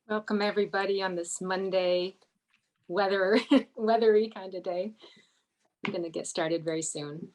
Welcome everybody on this Monday weathery kind of day. I'm going to get started very soon.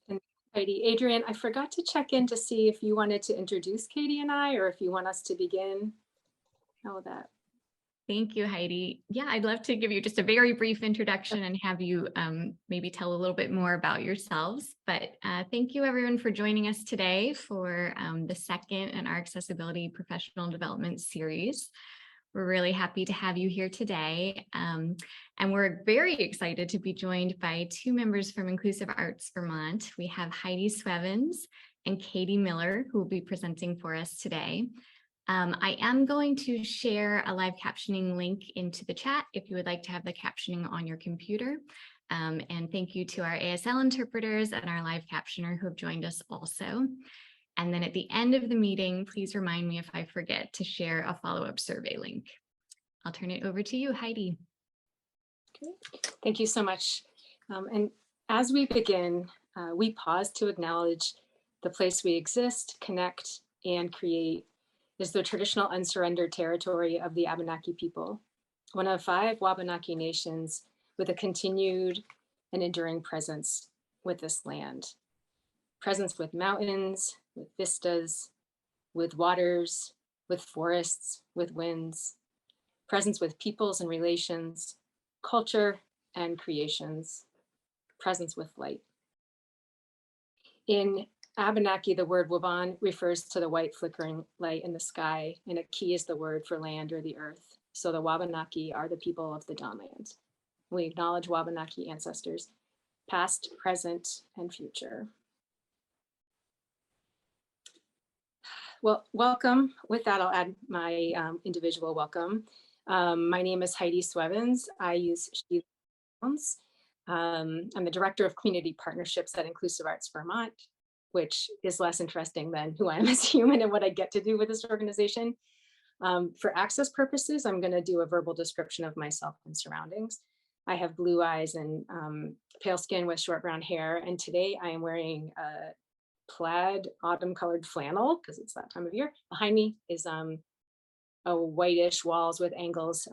And Heidi, Adrian, I forgot to check in to see if you wanted to introduce Katie and I, or if you want us to begin. How will that? Thank you, Heidi. Yeah, I'd love to give you just a very brief introduction and have you maybe tell a little bit more about yourselves. But thank you everyone for joining us today for the second in our Accessibility Professional Development series. We're really happy to have you here today. And we're very excited to be joined by two members from Inclusive Arts Vermont. We have Heidi Swevens and Katie Miller, who will be presenting for us today. I am going to share a live captioning link into the chat if you would like to have the captioning on your computer. And thank you to our ASL interpreters and our live captioner who have joined us also. And then at the end of the meeting, please remind me if I forget to share a follow-up survey link. I'll turn it over to you, Heidi. Okay. Thank you so much. And as we begin, we pause to acknowledge the place we exist, connect, and create is the traditional unsurrendered territory of the Abenaki people, one of 5 Wabanaki nations with a continued and enduring presence with this land. Presence with mountains, with vistas, with waters, with forests, with winds. Presence with peoples and relations, culture and creations. Presence with light. In Abenaki, the word waban refers to the white flickering light in the sky, and a ki is the word for land or the earth. So the Wabanaki are the people of the Dawnland. We acknowledge Wabanaki ancestors, past, present, and future. Well, welcome. With that, I'll add my individual welcome. My name is Heidi Swevens. I use she pronouns. I'm the Director of Community Partnerships at Inclusive Arts Vermont, which is less interesting than who I am as a human and what I get to do with this organization. For access purposes, I'm going to do a verbal description of myself and surroundings. I have blue eyes and pale skin with short brown hair, and today I am wearing a plaid autumn colored flannel because it's that time of year. Behind me is a whitish walls with angles,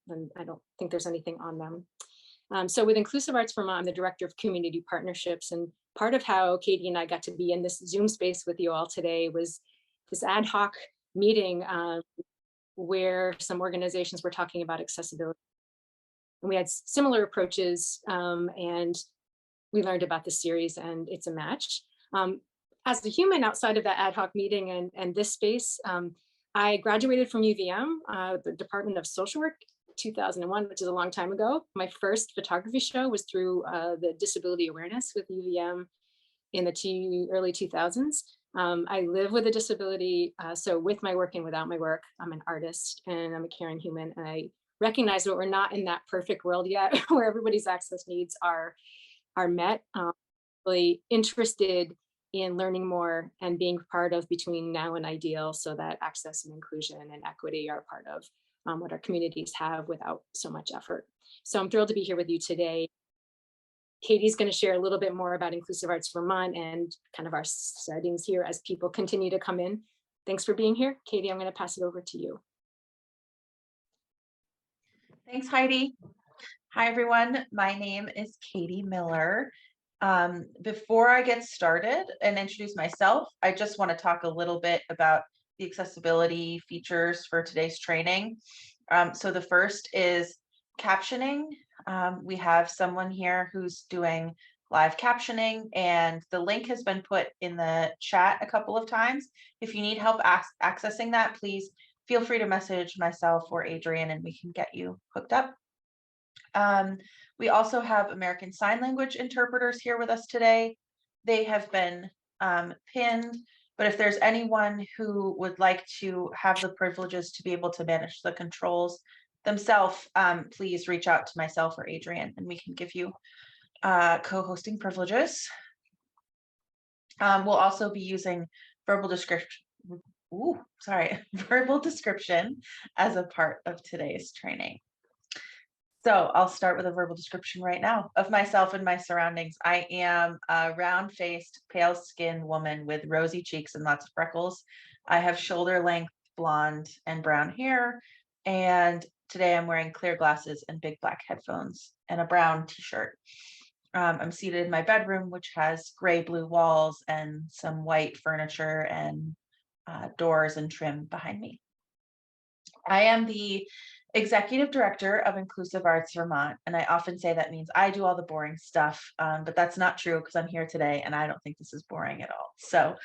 and I don't think there's anything on them. So with Inclusive Arts Vermont, I'm the Director of Community Partnerships, and part of how Katie and I got to be in this Zoom space with you all today was this ad hoc meeting where some organizations were talking about accessibility. And we had similar approaches, and we learned about the series, and it's a match. As a human outside of that ad hoc meeting and this space, I graduated from UVM, the Department of Social Work, 2001, which is a long time ago. My first photography show was through the disability awareness with UVM in the early 2000s. I live with a disability, so with my work and without my work, I'm an artist and I'm a caring human. And I recognize that we're not in that perfect world yet where everybody's access needs are met. Really interested in learning more and being part of between now and ideal so that access and inclusion and equity are part of what our communities have without so much effort. So I'm thrilled to be here with you today. Katie's going to share a little bit more about Inclusive Arts Vermont and kind of our settings here as people continue to come in. Thanks for being here. Katie, I'm going to pass it over to you. Thanks, Heidi. Hi, everyone. My name is Katie Miller. Before I get started and introduce myself, I just want to talk a little bit about the accessibility features for today's training. So the first is captioning. We have someone here who's doing live captioning, and the link has been put in the chat a couple of times. If you need help accessing that, please feel free to message myself or Adrian and we can get you hooked up. We also have American Sign Language interpreters here with us today. They have been pinned, But if there's anyone who would like to have the privileges to be able to manage the controls themselves, please reach out to myself or Adrian, and we can give you co-hosting privileges. We'll also be using verbal description. Verbal description as a part of today's training. So I'll start with a verbal description right now of myself and my surroundings. I am a round-faced, pale-skinned woman with rosy cheeks and lots of freckles. I have shoulder-length blonde and brown hair, and today I'm wearing clear glasses and big black headphones and a brown t-shirt. I'm seated in my bedroom, which has gray-blue walls and some white furniture and doors and trim behind me. I am the executive director of Inclusive Arts Vermont, and I often say that means I do all the boring stuff, but that's not true because I'm here today and I don't think this is boring at all. So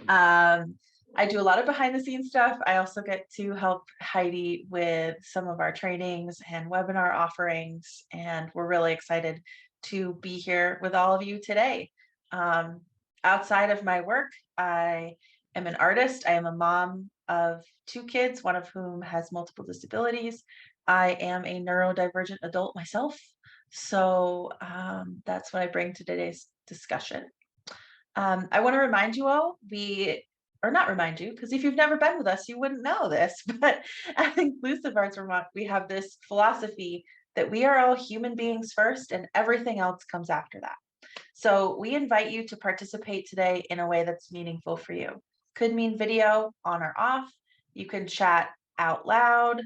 I do a lot of behind the scenes stuff. I also get to help Heidi with some of our trainings and webinar offerings, and we're really excited to be here with all of you today. Outside of my work, I am an artist. I am a mom of 2 kids, one of whom has multiple disabilities. I am a neurodivergent adult myself. So that's what I bring to today's discussion. I want to remind you all, or not remind you, because if you've never been with us, you wouldn't know this, but at Inclusive Arts Vermont, we have this philosophy that we are all human beings first and everything else comes after that. So we invite you to participate today in a way that's meaningful for you. Could mean video on or off. You can chat out loud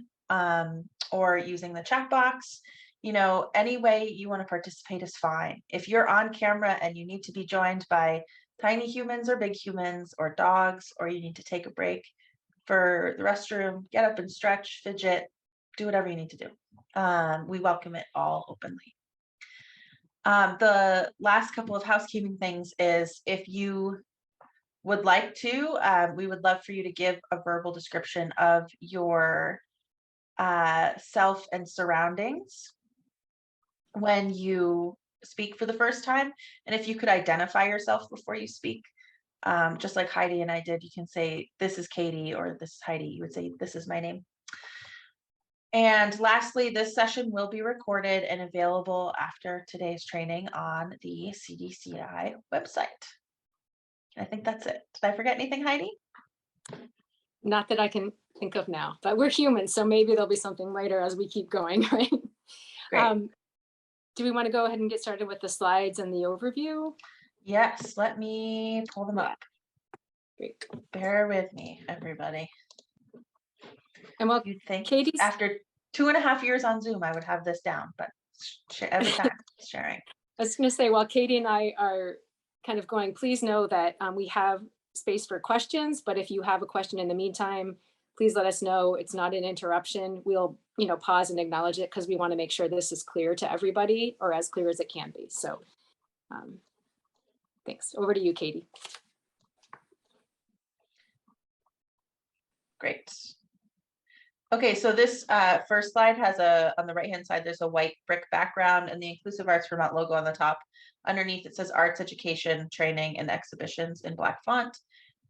or using the chat box. You know, any way you want to participate is fine. If you're on camera and you need to be joined by tiny humans or big humans or dogs, or you need to take a break for the restroom, get up and stretch, fidget, do whatever you need to do. We welcome it all openly. The last couple of housekeeping things is if you would like to, we would love for you to give a verbal description of your self and surroundings when you speak for the first time. And if you could identify yourself before you speak, just like Heidi and I did, you can say, this is Katie, or this is Heidi. You would say, this is my name. And lastly, this session will be recorded and available after today's training on the CDCI website. I think that's it. Did I forget anything, Heidi? Not that I can think of now, but we're human, so maybe there'll be something later as we keep going, right? Great. Do we want to go ahead and get started with the slides and the overview? Yes, let me pull them up. Great. Bear with me, everybody. And well, You'd think Katie's after 2.5 years on Zoom, I would have this down, but every time sharing. I was going to say, while Katie and I are kind of going, please know that we have space for questions, but if you have a question in the meantime, please let us know. It's not an interruption. We'll, pause and acknowledge it because we want to make sure this is clear to everybody, or as clear as it can be. So thanks. Over to you, Katie. Great. Okay, so this first slide has on the right-hand side, there's a white brick background and the Inclusive Arts Vermont logo on the top. Underneath it says Arts Education, Training, and Exhibitions in black font.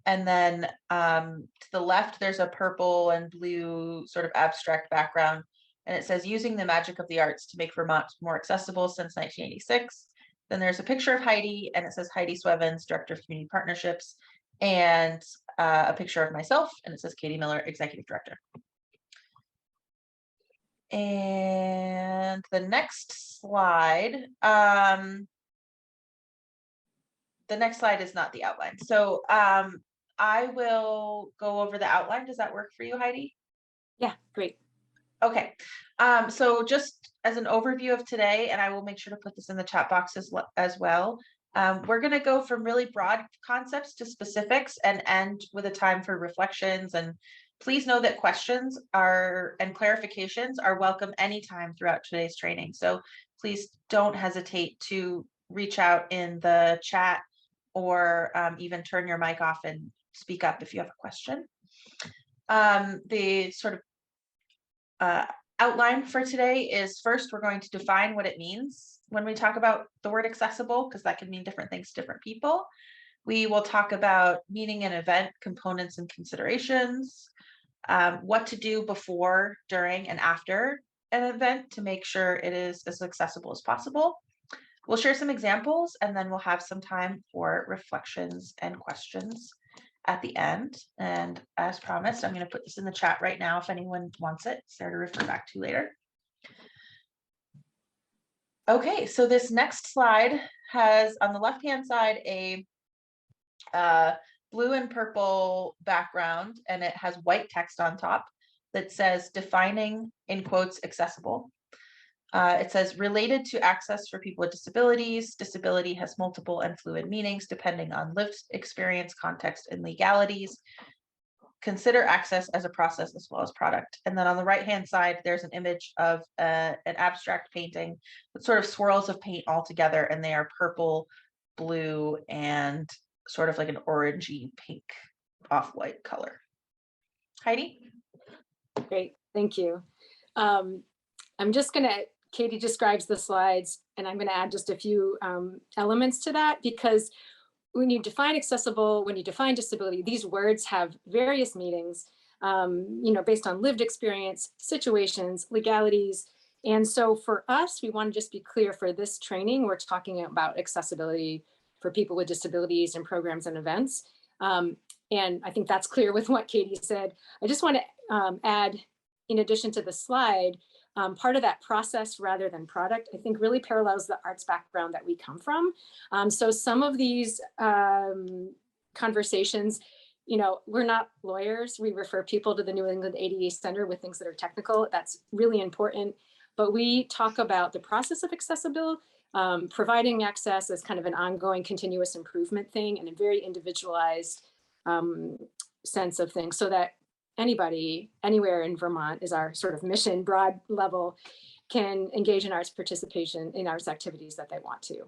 And then to the left, there's a purple and blue sort of abstract background. And it says, using the magic of the arts to make Vermont more accessible since 1986. Then there's a picture of Heidi, and it says Heidi Swevens, Director of Community Partnerships, and a picture of myself, and it says Katie Miller, Executive Director. And the next slide, is not the outline. So I will go over the outline. Does that work for you, Heidi? Yeah, great. Okay, so just as an overview of today, and I will make sure to put this in the chat box as well. We're going to go from really broad concepts to specifics and end with a time for reflections. And please know that questions and clarifications are welcome anytime throughout today's training. So please don't hesitate to reach out in the chat or even turn your mic off and speak up if you have a question. The sort of outline for today is, first, we're going to define what it means when we talk about the word accessible, because that can mean different things to different people. We will talk about meeting an event, components and considerations, what to do before, during, and after an event to make sure it is as accessible as possible. We'll share some examples, and then we'll have some time for reflections and questions at the end. And as promised, I'm going to put this in the chat right now if anyone wants it. It's there to refer back to later. Okay, so this next slide has on the left-hand side a blue and purple background, and it has white text on top that says defining, in quotes, accessible. It says related to access for people with disabilities. Disability has multiple and fluid meanings depending on lived experience, context, and legalities. Consider access as a process as well as product. And then on the right-hand side, there's an image of an abstract painting with sort of swirls of paint all together, and they are purple, blue, and sort of like an orangey pink off-white color. Heidi? Great, thank you. I'm just gonna, Katie describes the slides, and I'm gonna add just a few elements to that, because when you define accessible, when you define disability, these words have various meanings, based on lived experience, situations, legalities. And so for us, we want to just be clear for this training, we're talking about accessibility for people with disabilities and programs and events. And I think that's clear with what Katie said. I just want to add, in addition to the slide, part of that process rather than product, I think really parallels the arts background that we come from. So some of these conversations, we're not lawyers. We refer people to the New England ADA Center with things that are technical. That's really important. But we talk about the process of accessibility, providing access as kind of an ongoing continuous improvement thing and a very individualized sense of things, so that anybody anywhere in Vermont is our sort of mission, broad level, can engage in arts participation in arts activities that they want to.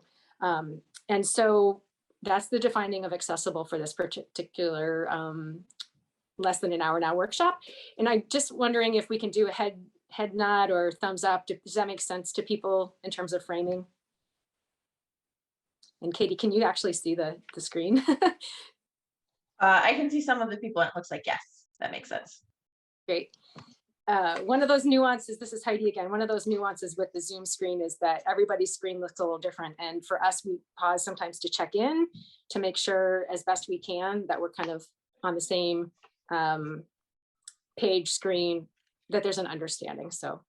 And so that's the defining of accessible for this particular less than an hour now workshop. And I'm just wondering if we can do a head nod or thumbs up. Does that make sense to people in terms of framing? And Katie, can you actually see the screen? I can see some of the people and it looks like yes. That makes sense. Great. One of those nuances, this is Heidi again, one of those nuances with the Zoom screen is that everybody's screen looks a little different. And for us, we pause sometimes to check in to make sure as best we can that we're kind of on the same page screen, that there's an understanding. So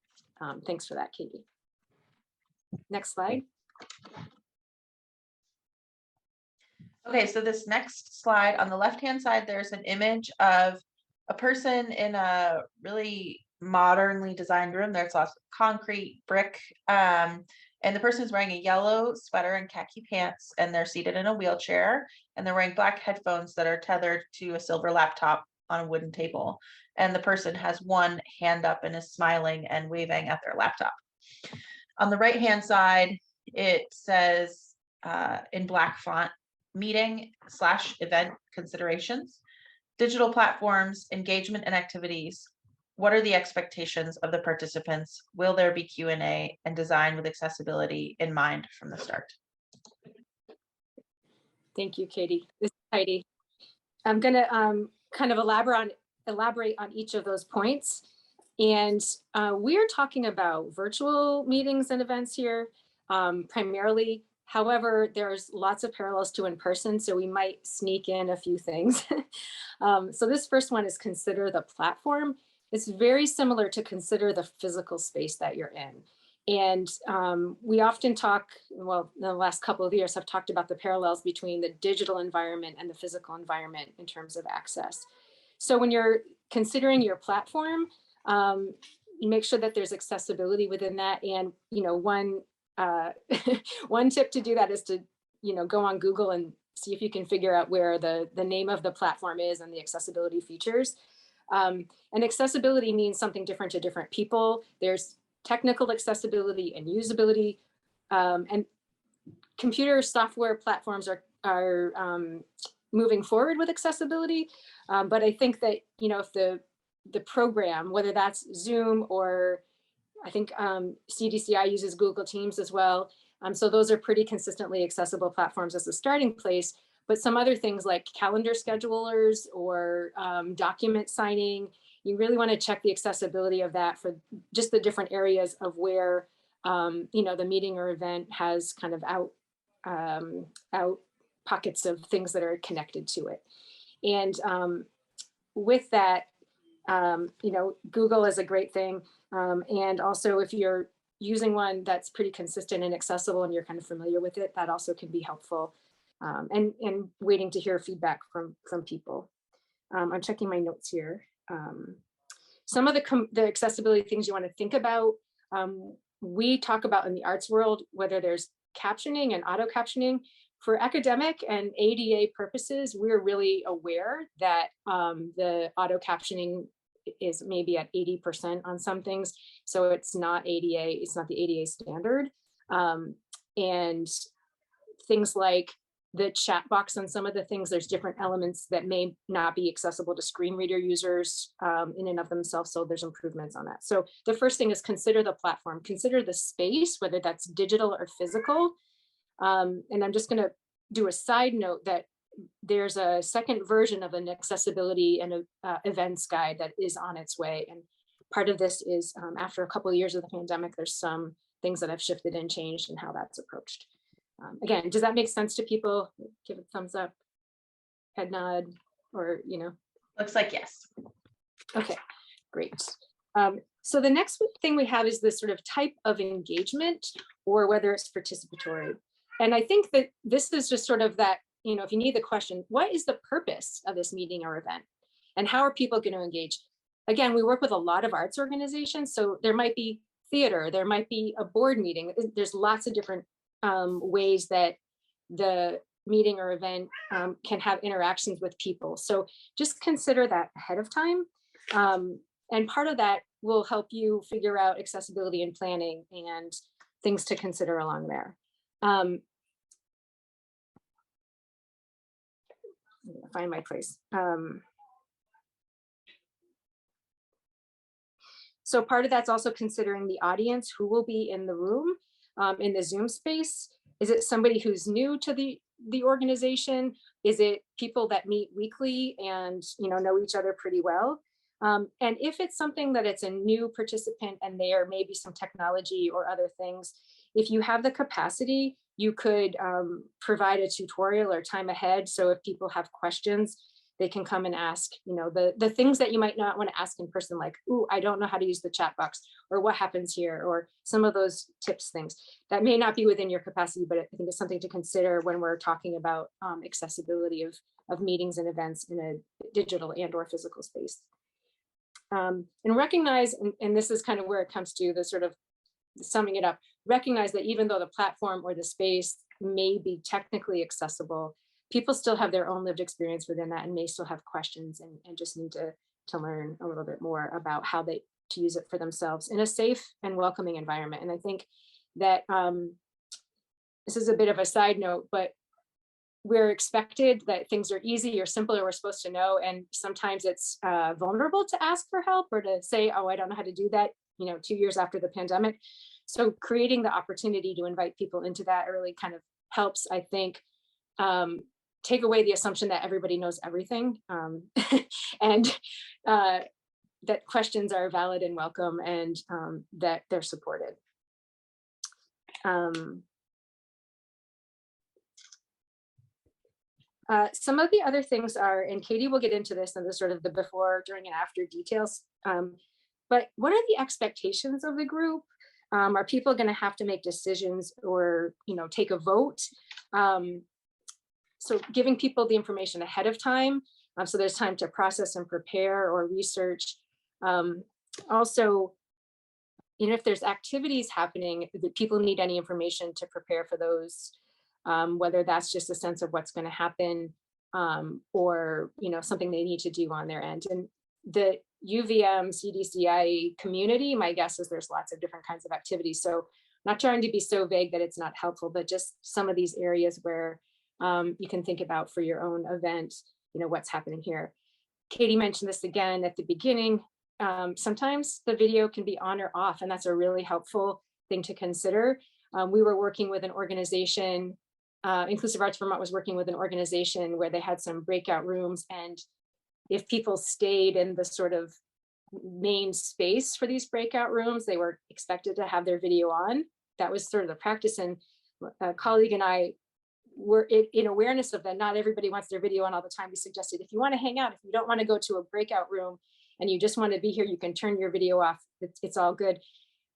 thanks for that, Katie. Next slide. Okay, so this next slide on the left-hand side, there's an image of a person in a really modernly designed room. There's lots of concrete, brick, and the person is wearing a yellow sweater and khaki pants, and they're seated in a wheelchair, and they're wearing black headphones that are tethered to a silver laptop on a wooden table. And the person has one hand up and is smiling and waving at their laptop. On the right-hand side, it says in black font, meeting/event considerations, digital platforms, engagement and activities. What are the expectations of the participants? Will there be Q&A, and design with accessibility in mind from the start? Thank you, Katie. This is Heidi. I'm going to kind of elaborate on each of those points. And we're talking about virtual meetings and events here primarily. However, there's lots of parallels to in person, so we might sneak in a few things. So this first one is consider the platform. It's very similar to consider the physical space that you're in. And we often talk, well, in the last couple of years, have talked about the parallels between the digital environment and the physical environment in terms of access. So when you're considering your platform, you make sure that there's accessibility within that. And, one tip to do that is to, go on Google and see if you can figure out where the name of the platform is and the accessibility features. And accessibility means something different to different people. There's technical accessibility and usability, and computer software platforms are moving forward with accessibility. But I think that, if the program, whether that's Zoom or I think CDCI uses Google Teams as well. So those are pretty consistently accessible platforms as a starting place. But some other things like calendar schedulers or document signing, you really want to check the accessibility of that for just the different areas of where the meeting or event has kind of out pockets of things that are connected to it. And with that, Google is a great thing. And also if you're using one that's pretty consistent and accessible and you're kind of familiar with it, that also can be helpful. And waiting to hear feedback from people. I'm checking my notes here. Some of the accessibility things you want to think about, we talk about in the arts world, whether there's captioning and auto captioning. For academic and ADA purposes, we're really aware that the auto captioning is maybe at 80% on some things. So it's not ADA, it's not the ADA standard. And things like the chat box on some of the things, there's different elements that may not be accessible to screen reader users in and of themselves. So there's improvements on that. So the first thing is consider the platform, consider the space, whether that's digital or physical. And I'm just gonna do a side note that there's a second version of an accessibility and events guide that is on its way. And part of this is after a couple of years of the pandemic, there's some things that have shifted and changed in how that's approached. Again, does that make sense to people? Give it a thumbs up, head nod, or, Looks like yes. Okay, great. So the next thing we have is this sort of type of engagement, or whether it's participatory. And I think that this is just sort of that, if you need the question, what is the purpose of this meeting or event? And how are people going to engage? Again, we work with a lot of arts organizations, so there might be theater, there might be a board meeting. There's lots of different ways that the meeting or event can have interactions with people. So just consider that ahead of time. And part of that will help you figure out accessibility and planning and things to consider along there. Find my place. So part of that's also considering the audience who will be in the room, in the Zoom space. Is it somebody who's new to the organization? Is it people that meet weekly and know each other pretty well? And if it's something that it's a new participant and there may be some technology or other things, if you have the capacity, you could provide a tutorial or time ahead. So if people have questions, they can come and ask, the things that you might not want to ask in person, like, ooh, I don't know how to use the chat box, or what happens here, or some of those tips things. That may not be within your capacity, but I think it's something to consider when we're talking about accessibility of meetings and events in a digital and or physical space. And recognize, and this is kind of where it comes to the sort of summing it up, recognize that even though the platform or the space may be technically accessible, people still have their own lived experience within that and may still have questions and just need to learn a little bit more about how to use it for themselves in a safe and welcoming environment. And I think that this is a bit of a side note, but we're expected that things are easy or simple, or we're supposed to know. And sometimes it's vulnerable to ask for help or to say, oh, I don't know how to do that, 2 years after the pandemic. So creating the opportunity to invite people into that really kind of helps, I think, take away the assumption that everybody knows everything, and that questions are valid and welcome, and that they're supported. Some of the other things are, and Katie will get into this and the sort of the before, during, and after details, but what are the expectations of the group? Are people going to have to make decisions or take a vote? So giving people the information ahead of time, so there's time to process and prepare or research. Also, if there's activities happening, that people need any information to prepare for those, whether that's just a sense of what's going to happen, or something they need to do on their end. And the UVM CDCI community, my guess is there's lots of different kinds of activities. So not trying to be so vague that it's not helpful, but just some of these areas where you can think about for your own event, what's happening here. Katie mentioned this again at the beginning. Sometimes the video can be on or off, and that's a really helpful thing to consider. We were working with an organization Inclusive Arts Vermont was working with an organization where they had some breakout rooms, and if people stayed in the sort of main space for these breakout rooms, they were expected to have their video on. That was sort of the practice. And a colleague and I were in awareness of that. Not everybody wants their video on all the time. We suggested, if you want to hang out, if you don't want to go to a breakout room and you just want to be here, you can turn your video off. It's all good.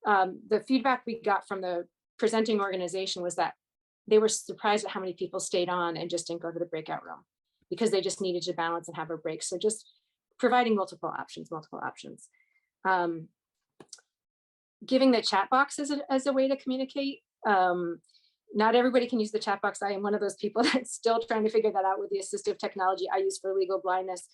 The feedback we got from the presenting organization was that they were surprised at how many people stayed on and just didn't go to the breakout room because they just needed to balance and have a break. So just providing multiple options. Giving the chat box as a way to communicate. Not everybody can use the chat box. I am one of those people that's still trying to figure that out with the assistive technology I use for legal blindness.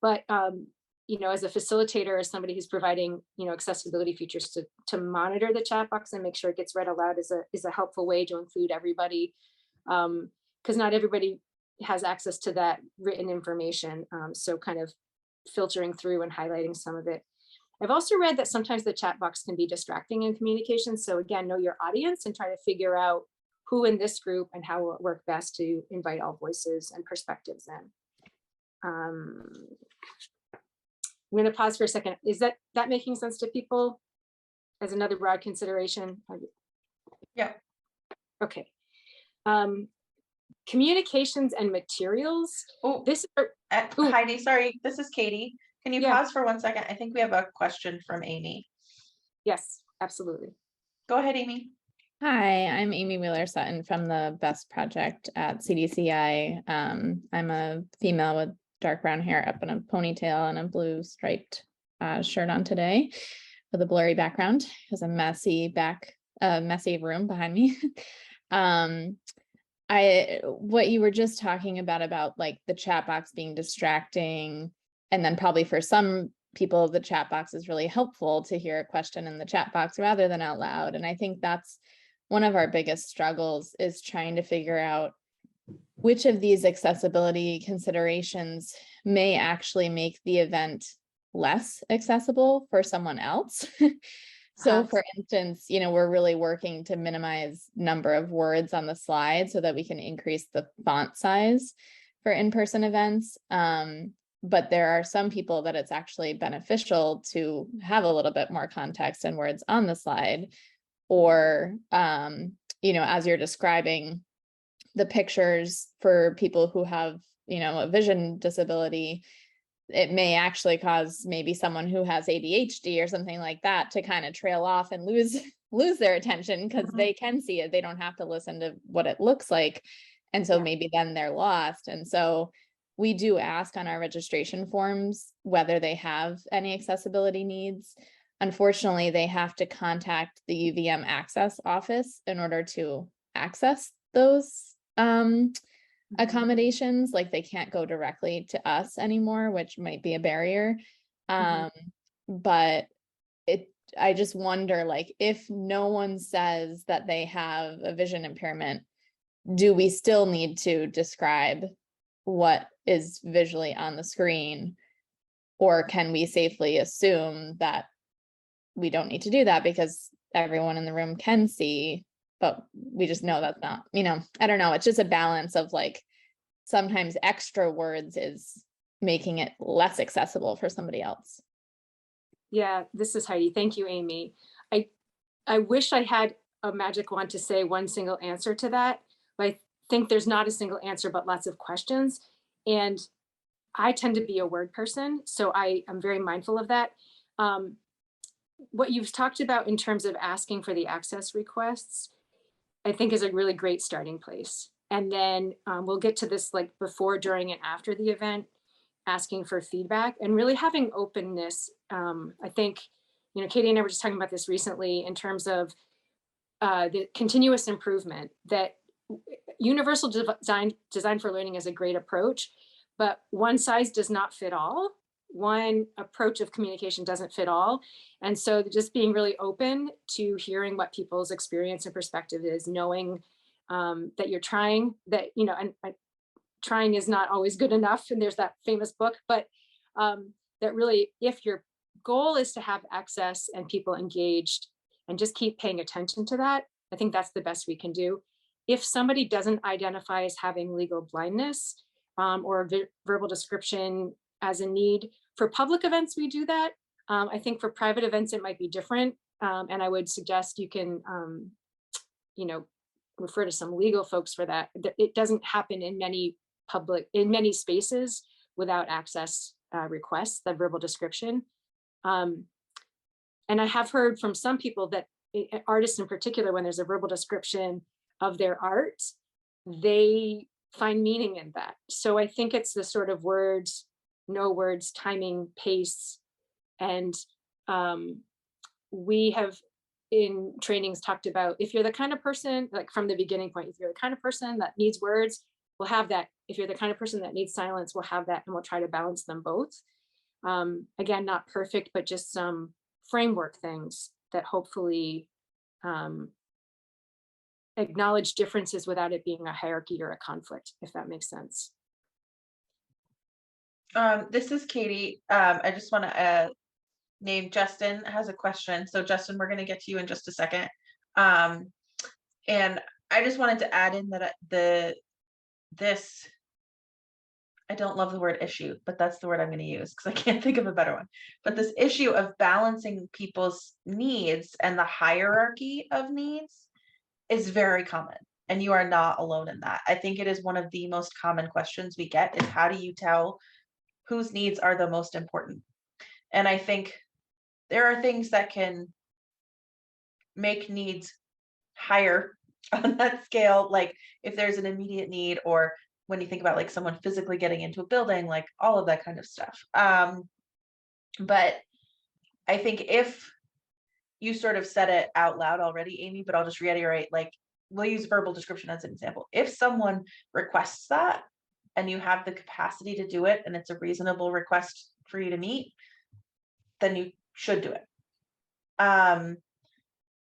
But as a facilitator, as somebody who's providing, accessibility features to monitor the chat box and make sure it gets read aloud is a helpful way to include everybody, because not everybody has access to that written information. So kind of filtering through and highlighting some of it. I've also read that sometimes the chat box can be distracting in communication. So again, know your audience and try to figure out who in this group and how will it work best to invite all voices and perspectives in. I'm going to pause for a second. Is that making sense to people as another broad consideration? Yeah. Okay. Communications and materials. Oh, Heidi, sorry, this is Katie. Can you pause for 1 second? I think we have a question from Amy. Yes, absolutely. Go ahead, Amy. Hi, I'm Amy Wheeler-Sutton from the BEST project at CDCI. I'm a female with dark brown hair up in a ponytail and a blue striped shirt on today with a blurry background because a messy room behind me. What you were just talking about like the chat box being distracting, and then probably for some people, the chat box is really helpful to hear a question in the chat box rather than out loud. And I think that's one of our biggest struggles, is trying to figure out which of these accessibility considerations may actually make the event less accessible for someone else. So for instance, we're really working to minimize number of words on the slide so that we can increase the font size for in-person events. But there are some people that it's actually beneficial to have a little bit more context and words on the slide. Or, as you're describing the pictures for people who have, a vision disability, it may actually cause maybe someone who has ADHD or something like that to kind of trail off and lose their attention because they can see it. They don't have to listen to what it looks like. And so maybe then they're lost. And so we do ask on our registration forms whether they have any accessibility needs. Unfortunately, they have to contact the UVM access office in order to access those accommodations. Like they can't go directly to us anymore, which might be a barrier. But I just wonder, like, if no one says that they have a vision impairment, do we still need to describe what is visually on the screen? Or can we safely assume that we don't need to do that because everyone in the room can see, but we just know that's not, I don't know. It's just a balance of like, sometimes extra words is making it less accessible for somebody else. Yeah, this is Heidi. Thank you, Amy. I wish I had a magic wand to say one single answer to that, but I think there's not a single answer, but lots of questions. And I tend to be a word person, so I am very mindful of that. What you've talked about in terms of asking for the access requests, I think is a really great starting place. And then we'll get to this like before, during, and after the event, asking for feedback and really having openness. I think, Katie and I were just talking about this recently in terms of the continuous improvement, that universal design for learning is a great approach, but one size does not fit all. One approach of communication doesn't fit all. And so just being really open to hearing what people's experience and perspective is, knowing that you're trying, that, and trying is not always good enough. And there's that famous book, but that really, if your goal is to have access and people engaged and just keep paying attention to that, I think that's the best we can do. if somebody doesn't identify as having legal blindness or verbal description as a need, for public events, we do that. I think for private events, it might be different. And I would suggest you can, you know, refer to some legal folks for that. It doesn't happen in many spaces without access requests, the verbal description. And I have heard from some people that artists in particular, when there's a verbal description of their art, they find meaning in that. So I think it's the sort of words, no words, timing, pace. And we have in trainings talked about, if you're the kind of person, like from the beginning point, if you're the kind of person that needs words, we'll have that. If you're the kind of person that needs silence, we'll have that, and we'll try to balance them both. Again, not perfect, but just some framework things that hopefully acknowledge differences without it being a hierarchy or a conflict, if that makes sense. This is Katie. I just want to name Justin has a question. So Justin, we're going to get to you in just a second. And I just wanted to add in that I don't love the word issue, but that's the word I'm going to use because I can't think of a better one. But this issue of balancing people's needs and the hierarchy of needs is very common. And you are not alone in that. I think it is one of the most common questions we get is, how do you tell whose needs are the most important? And I think there are things that can make needs higher on that scale, like if there's an immediate need, or when you think about like someone physically getting into a building, like all of that kind of stuff. But I think if you sort of said it out loud already, Amy, but I'll just reiterate, like we'll use verbal description as an example. If someone requests that and you have the capacity to do it and it's a reasonable request for you to meet, then you should do it. And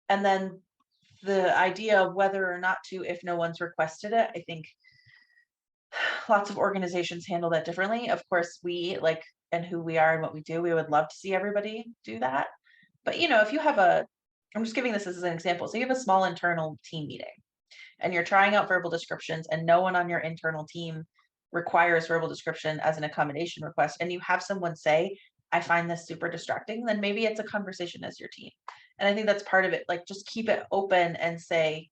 then the idea of whether or not to, if no one's requested it, I think lots of organizations handle that differently. Of course, we like, and who we are and what we do, we would love to see everybody do that. But you know, if you have I'm just giving this as an example. So you have a small internal team meeting and you're trying out verbal descriptions and no one on your internal team requires verbal description as an accommodation request, and you have someone say, I find this super distracting, then maybe it's a conversation as your team. And I think that's part of it. Like just keep it open and say,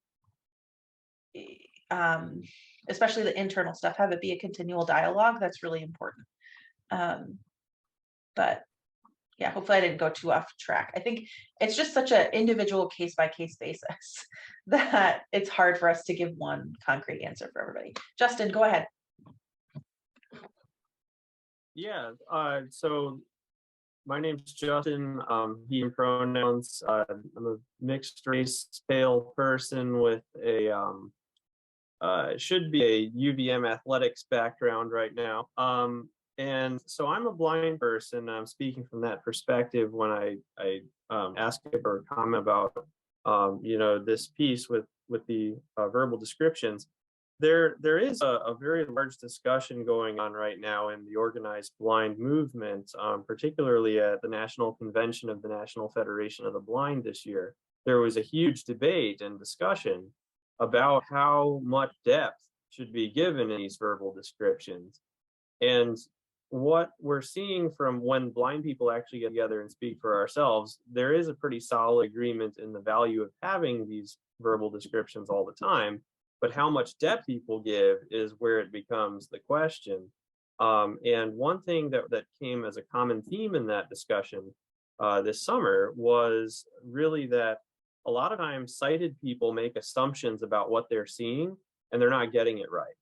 especially the internal stuff, have it be a continual dialogue. That's really important. But yeah, hopefully I didn't go too off track. I think it's just such an individual case by case basis that it's hard for us to give one concrete answer for everybody. Justin, go ahead. Yeah, so my name's Justin, he and pronouns. I'm a mixed race pale person with a, should be a UVM athletics background right now. And so I'm a blind person. I'm speaking from that perspective when I ask for a comment about, you know, this piece with the verbal descriptions. There is a very large discussion going on right now in the organized blind movement, particularly at the National Convention of the National Federation of the Blind this year. There was a huge debate and discussion about how much depth should be given in these verbal descriptions. And what we're seeing from when blind people actually get together and speak for ourselves, there is a pretty solid agreement in the value of having these verbal descriptions all the time. But how much depth people give is where it becomes the question. And one thing that came as a common theme in that discussion this summer was really that a lot of times sighted people make assumptions about what they're seeing and they're not getting it right.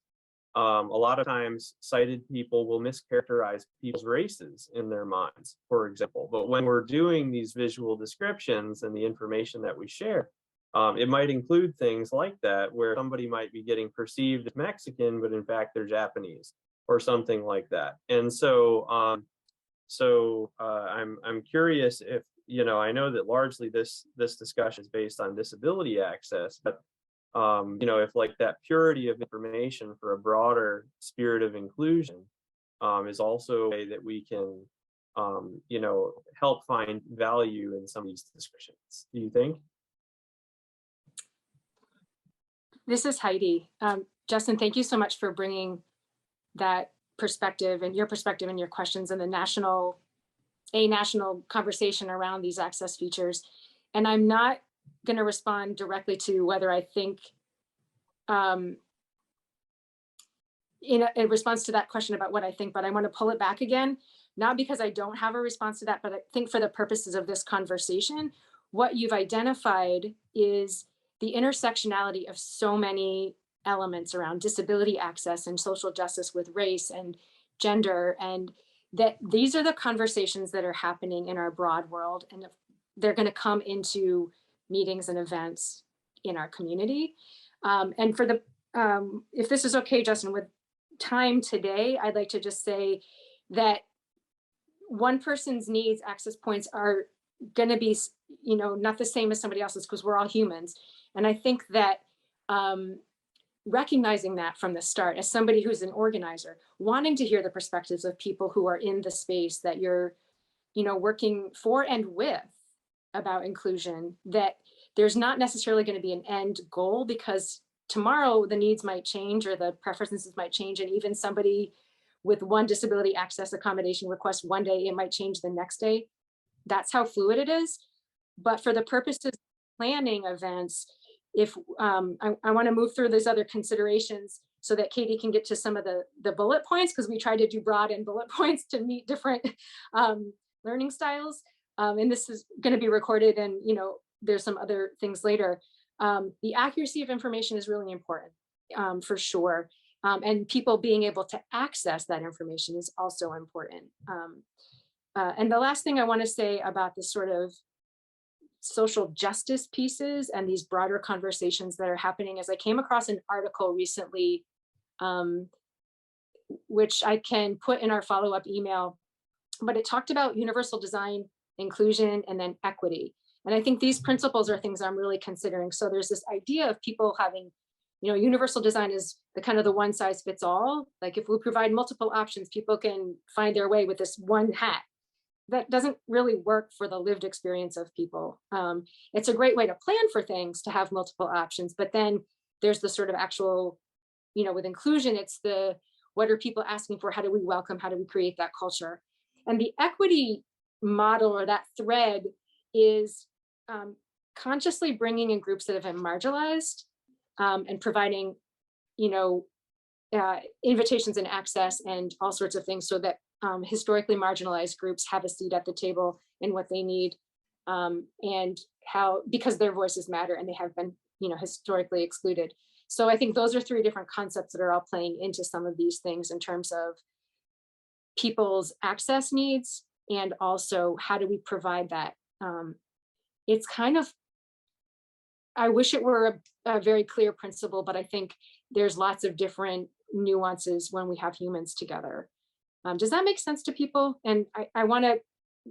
A lot of times sighted people will mischaracterize people's races in their minds, for example. But when we're doing these visual descriptions and the information that we share, it might include things like that, where somebody might be getting perceived as Mexican, but in fact they're Japanese or something like that. And so, I'm curious if, you know, I know that largely this discussion is based on disability access, but you know, if like that purity of information for a broader spirit of inclusion is also a way that we can, you know, help find value in some of these descriptions. Do you think? This is Heidi. Justin, thank you so much for bringing that perspective and your questions and the national conversation around these access features. And I'm not going to respond directly to whether I think, in response to that question about what I think, but I want to pull it back again, not because I don't have a response to that, but I think for the purposes of this conversation, what you've identified is the intersectionality of so many elements around disability access and social justice with race and gender, and that these are the conversations that are happening in our broad world, and they're going to come into meetings and events in our community. And for the, if this is okay, Justin, with time today, I'd like to just say that one person's needs, access points are going to be, not the same as somebody else's, because we're all humans. And I think that recognizing that from the start, as somebody who's an organizer, wanting to hear the perspectives of people who are in the space that you're, working for and with about inclusion, that there's not necessarily going to be an end goal, because tomorrow the needs might change or the preferences might change. And even somebody with one disability access accommodation request one day, it might change the next day. That's how fluid it is. But for the purposes of planning events, if I want to move through those other considerations so that Katie can get to some of the bullet points, because we try to do broad and bullet points to meet different learning styles. And this is going to be recorded, and there's some other things later. The accuracy of information is really important, for sure. And people being able to access that information is also important. And the last thing I want to say about this sort of social justice pieces and these broader conversations that are happening is I came across an article recently, which I can put in our follow-up email, but it talked about universal design, inclusion, and then equity. And I think these principles are things I'm really considering. So there's this idea of people having, universal design is the kind of the one size fits all. Like if we provide multiple options, people can find their way with this one hat. That doesn't really work for the lived experience of people. It's a great way to plan for things to have multiple options, but then there's the sort of actual, with inclusion, it's the, what are people asking for? How do we welcome? How do we create that culture? And the equity model, or that thread, is consciously bringing in groups that have been marginalized and providing, invitations and access and all sorts of things, so that historically marginalized groups have a seat at the table in what they need, and how, because their voices matter and they have been, historically excluded. So I think those are three different concepts that are all playing into some of these things in terms of people's access needs, and also how do we provide that. It's kind of, I wish it were a very clear principle, but I think there's lots of different nuances when we have humans together. Does that make sense to people? And I want to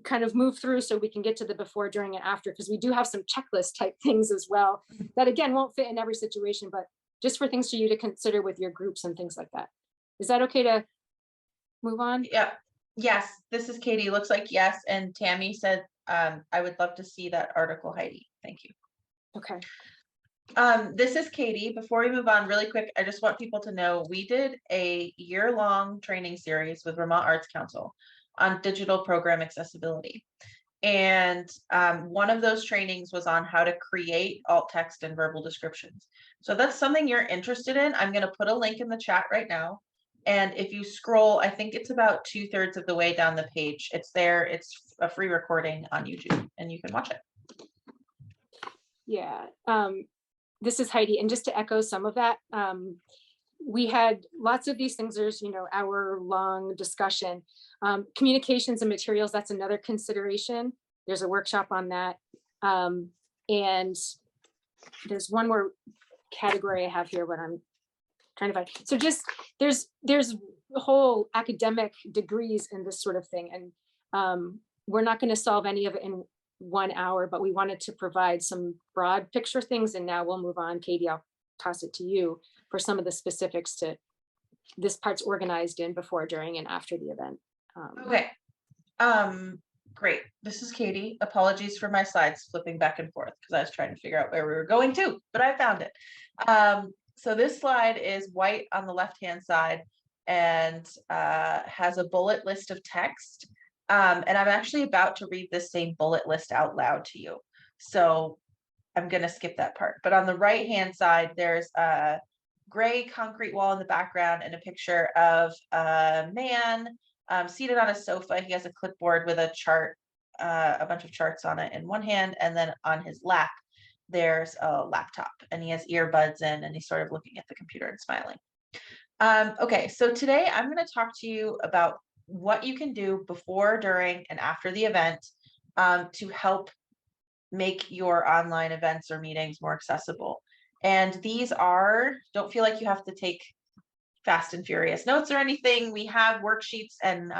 kind of move through so we can get to the before, during, and after, because we do have some checklist type things as well that, again, won't fit in every situation, but just for things for you to consider with your groups and things like that. Is that okay to move on? Yeah. Yes, this is Katie. Looks like yes. And Tammy said, I would love to see that article, Heidi. Thank you. Okay. This is Katie. Before we move on, really quick, I just want people to know we did a year-long training series with Vermont Arts Council on digital program accessibility. And one of those trainings was on how to create alt text and verbal descriptions. So if that's something you're interested in, I'm going to put a link in the chat right now. And if you scroll, I think it's about 2/3 of the way down the page. It's there. It's a free recording on YouTube and you can watch it. Yeah. This is Heidi. And just to echo some of that, we had lots of these things. There's, hour-long discussion. Communications and materials, that's another consideration. There's a workshop on that. And there's one more category I have here, but I'm trying to find. So just, there's whole academic degrees in this sort of thing. And we're not going to solve any of it in 1 hour, but we wanted to provide some broad picture things. And now we'll move on. Katie, I'll toss it to you for some of the specifics to this part's organized in before, during, and after the event. Okay. Great. This is Katie. Apologies for my slides flipping back and forth because I was trying to figure out where we were going to, but I found it. So this slide is white on the left-hand side and has a bullet list of text. And I'm actually about to read this same bullet list out loud to you. So I'm going to skip that part. But on the right-hand side, there's a gray concrete wall in the background and a picture of a man seated on a sofa. He has a clipboard with a chart, a bunch of charts on it in one hand, and then on his lap, there's a laptop, and he has earbuds in, and he's sort of looking at the computer and smiling. Okay, so today I'm going to talk to you about what you can do before, during, and after the event to help make your online events or meetings more accessible. And these are, don't feel like you have to take fast and furious notes or anything. We have worksheets and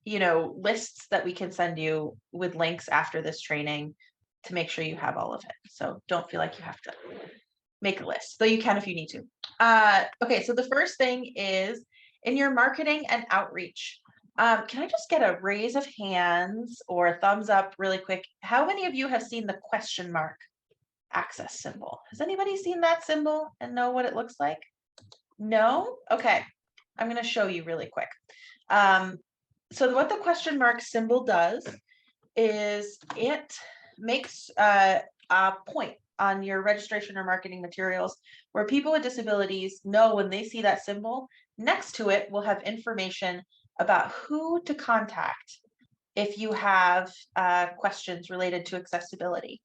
lists that we can send you with links after this training to make sure you have all of it. So don't feel like you have to make a list, though you can if you need to. Okay, so the first thing is in your marketing and outreach. Can I just get a raise of hands or a thumbs up really quick? How many of you have seen the question mark access symbol? Has anybody seen that symbol and know what it looks like? No? Okay, I'm going to show you really quick. So what the question mark symbol does is it makes a point on your registration or marketing materials where people with disabilities know when they see that symbol, next to it will have information about who to contact if you have questions related to accessibility.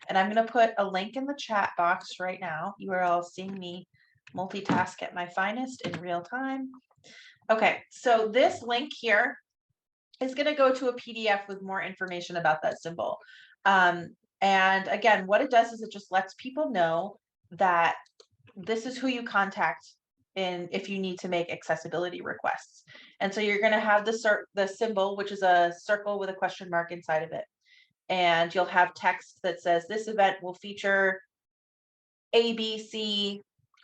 And I'm going to put a link in the chat box right now. You are all seeing me multitask at my finest in real time. Okay, so this link here is going to go to a PDF with more information about that symbol. And again, what it does is it just lets people know that this is who you contact if you need to make accessibility requests. And so you're going to have the symbol, which is a circle with a question mark inside of it. And you'll have text that says this event will feature ABC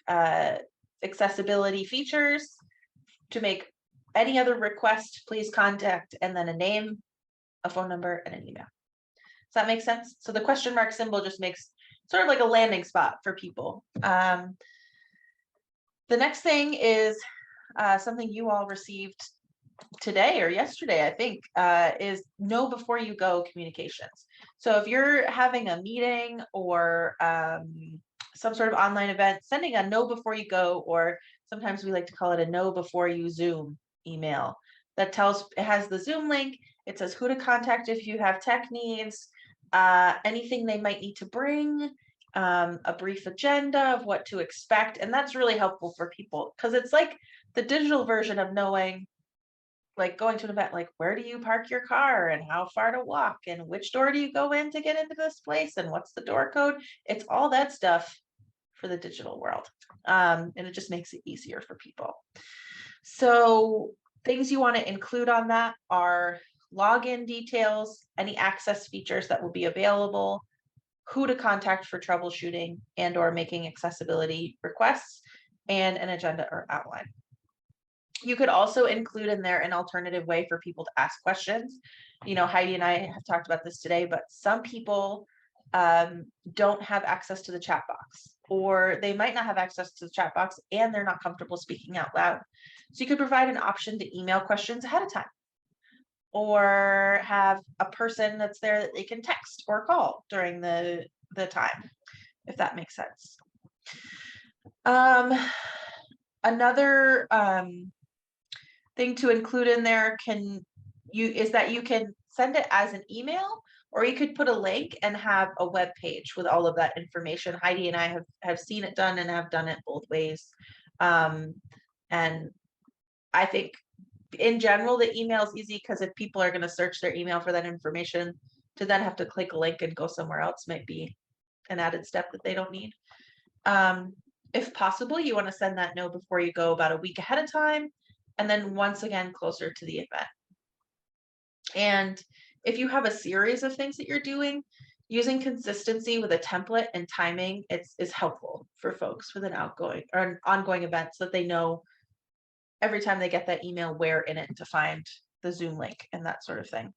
accessibility features. To make any other request, please contact, and then a name, a phone number, and an email. Does that make sense? So the question mark symbol just makes sort of like a landing spot for people. The next thing is something you all received today or yesterday, I think, is know before you go communications. So if you're having a meeting or some sort of online event, sending a know before you go, or sometimes we like to call it a know before you Zoom email that it has the Zoom link. It says who to contact if you have tech needs, anything they might need to bring, a brief agenda of what to expect. And that's really helpful for people because it's like the digital version of knowing, like going to an event, like where do you park your car and how far to walk and which door do you go in to get into this place and what's the door code. It's all that stuff for the digital world. And it just makes it easier for people. So things you want to include on that are login details, any access features that will be available, who to contact for troubleshooting and or making accessibility requests, and an agenda or outline. You could also include in there an alternative way for people to ask questions. Heidi and I have talked about this today, but some people don't have access to the chat box, or they might not have access to the chat box and they're not comfortable speaking out loud. So you could provide an option to email questions ahead of time, or have a person that's there that they can text or call during the time, if that makes sense. Another thing to include in there is that you can send it as an email, or you could put a link and have a web page with all of that information. Heidi and I have seen it done and have done it both ways. And I think in general, the email is easy because if people are going to search their email for that information, to then have to click a link and go somewhere else might be an added step that they don't need. If possible, you want to send that note before you go about a week ahead of time, and then once again closer to the event. And if you have a series of things that you're doing, using consistency with a template and timing is helpful for folks with an outgoing or an ongoing event, so that they know every time they get that email where in it to find the Zoom link and that sort of thing.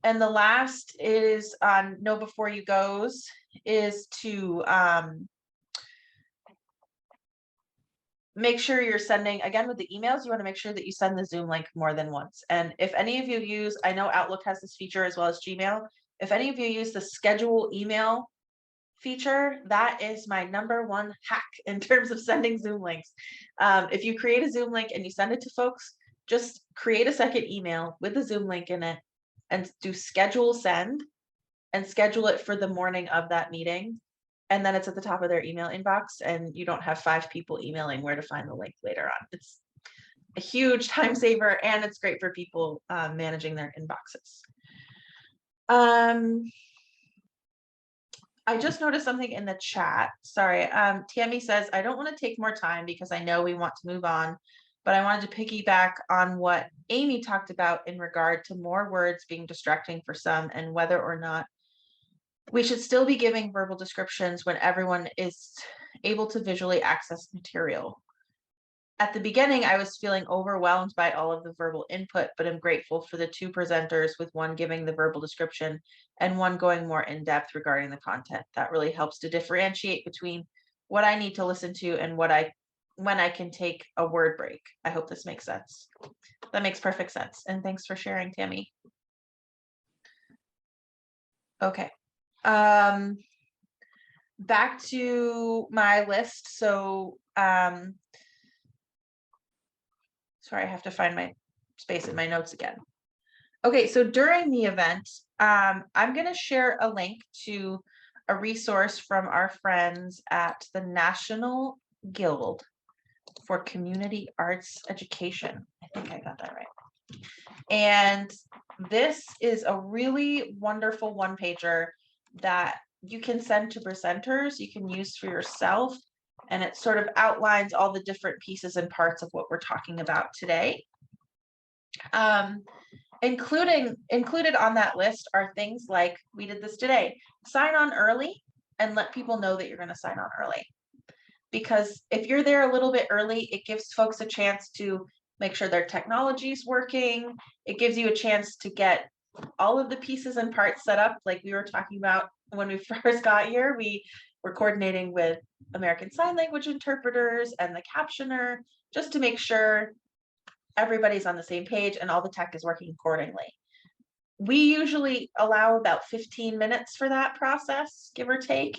And the last is on know before you goes is to make sure you're sending, again, with the emails, you want to make sure that you send the Zoom link more than once. And if any of you use, I know Outlook has this feature as well as Gmail. If any of you use the schedule email feature, that is my #1 hack in terms of sending Zoom links. If you create a Zoom link and you send it to folks, just create a second email with the Zoom link in it and do schedule send and schedule it for the morning of that meeting. And then it's at the top of their email inbox and you don't have 5 people emailing where to find the link later on. It's a huge time saver and it's great for people managing their inboxes. I just noticed something in the chat. Sorry. Tammy says, I don't want to take more time because I know we want to move on, but I wanted to piggyback on what Amy talked about in regard to more words being distracting for some and whether or not we should still be giving verbal descriptions when everyone is able to visually access material. At the beginning, I was feeling overwhelmed by all of the verbal input, but I'm grateful for the 2 presenters, with one giving the verbal description and one going more in depth regarding the content. That really helps to differentiate between what I need to listen to and when I can take a word break. I hope this makes sense. That makes perfect sense. And thanks for sharing, Tammy. Okay. Back to my list. So, sorry, I have to find my space in my notes again. Okay, so during the event, I'm going to share a link to a resource from our friends at the National Guild for Community Arts Education. I think I got that right. And this is a really wonderful one-pager that you can send to presenters, you can use for yourself, and it sort of outlines all the different pieces and parts of what we're talking about today. Included on that list are things like, we did this today, sign on early and let people know that you're going to sign on early. Because if you're there a little bit early, it gives folks a chance to make sure their technology is working. It gives you a chance to get all of the pieces and parts set up, like we were talking about when we first got here. We were coordinating with American Sign Language interpreters and the captioner just to make sure everybody's on the same page and all the tech is working accordingly. We usually allow about 15 minutes for that process, give or take,